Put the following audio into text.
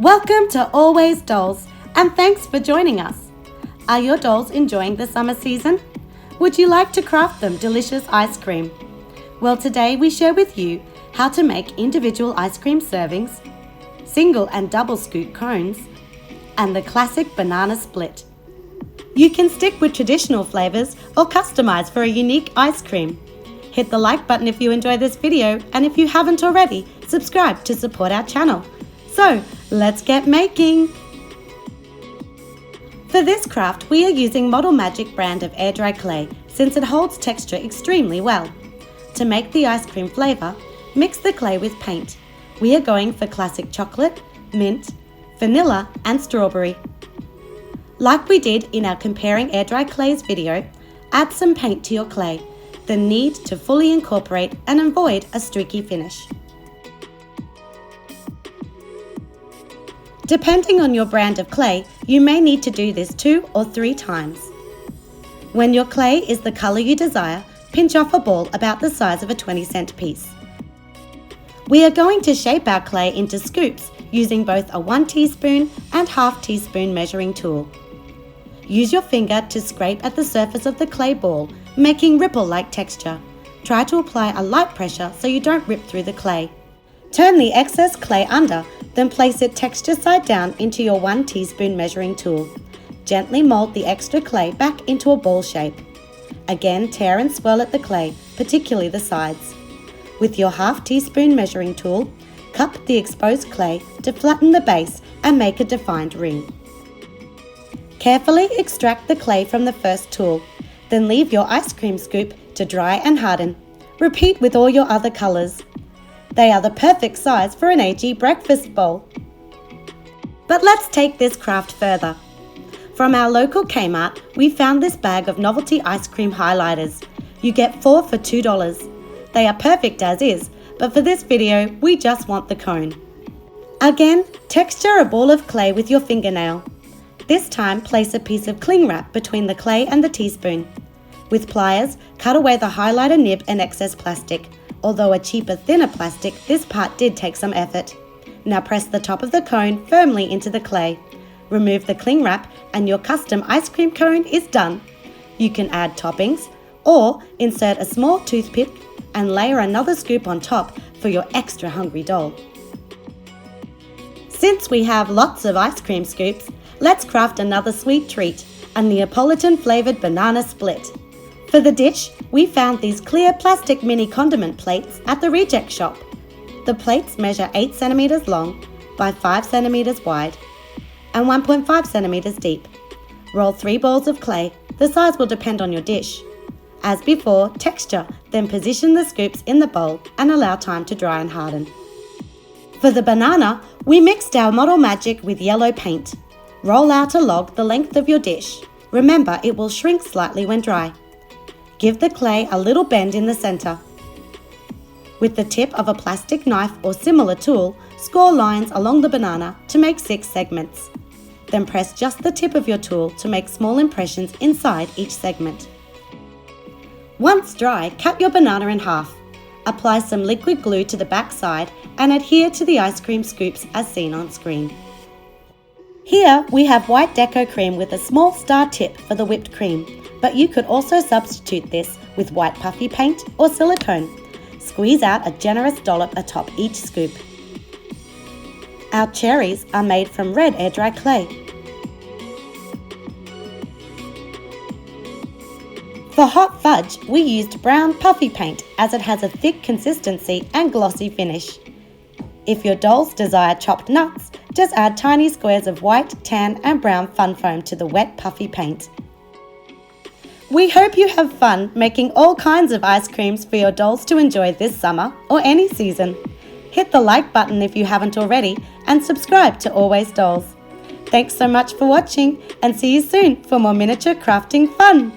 Welcome to Always Dolls, and thanks for joining us. Are your dolls enjoying the summer season? Would you like to craft them delicious ice cream? Well, today we share with you how to make individual ice cream servings, single and double scoop cones, and the classic banana split. You can stick with traditional flavors or customize for a unique ice cream. Hit the like button if you enjoy this video, and if you haven't already, subscribe to support our channel. So, let's get making! For this craft, we are using Model Magic brand of air dry clay since it holds texture extremely well. To make the ice cream flavour, mix the clay with paint. We are going for classic chocolate, mint, vanilla and strawberry. Like we did in our comparing air dry clays video, add some paint to your clay, then knead to fully incorporate and avoid a streaky finish. Depending on your brand of clay, you may need to do this 2 or 3 times. When your clay is the colour you desire, pinch off a ball about the size of a 20-cent piece. We are going to shape our clay into scoops using both a 1 teaspoon and half teaspoon measuring tool. Use your finger to scrape at the surface of the clay ball, making ripple-like texture. Try to apply a light pressure so you don't rip through the clay. Turn the excess clay under, then place it texture side down into your 1 teaspoon measuring tool. Gently mold the extra clay back into a ball shape. Again, tear and swirl at the clay, particularly the sides. With your half teaspoon measuring tool, cup the exposed clay to flatten the base and make a defined ring. Carefully extract the clay from the first tool, then leave your ice cream scoop to dry and harden. Repeat with all your other colours. They are the perfect size for an AG breakfast bowl. But let's take this craft further. From our local Kmart, we found this bag of novelty ice cream highlighters. You get 4 for $2. They are perfect as is, but for this video, we just want the cone. Again, texture a ball of clay with your fingernail. This time, place a piece of cling wrap between the clay and the teaspoon. With pliers, cut away the highlighter nib and excess plastic. Although a cheaper, thinner plastic, this part did take some effort. Now press the top of the cone firmly into the clay. Remove the cling wrap and your custom ice cream cone is done. You can add toppings or insert a small toothpick and layer another scoop on top for your extra hungry doll. Since we have lots of ice cream scoops, let's craft another sweet treat, a Neapolitan flavoured banana split. For the dish, we found these clear plastic mini condiment plates at the reject shop. The plates measure 8 cm long by 5 cm wide and 1.5 cm deep. Roll 3 balls of clay. The size will depend on your dish. As before, texture, then position the scoops in the bowl and allow time to dry and harden. For the banana, we mixed our Model Magic with yellow paint. Roll out a log the length of your dish. Remember, it will shrink slightly when dry. Give the clay a little bend in the centre. With the tip of a plastic knife or similar tool, score lines along the banana to make 6 segments. Then press just the tip of your tool to make small impressions inside each segment. Once dry, cut your banana in half. Apply some liquid glue to the back side and adhere to the ice cream scoops as seen on screen. Here we have white deco cream with a small star tip for the whipped cream, but you could also substitute this with white puffy paint or silicone. Squeeze out a generous dollop atop each scoop. Our cherries are made from red air dry clay. For hot fudge, we used brown puffy paint as it has a thick consistency and glossy finish. If your dolls desire chopped nuts, just add tiny squares of white, tan and brown fun foam to the wet puffy paint. We hope you have fun making all kinds of ice creams for your dolls to enjoy this summer or any season. Hit the like button if you haven't already and subscribe to Always Dolls. Thanks so much for watching and see you soon for more miniature crafting fun!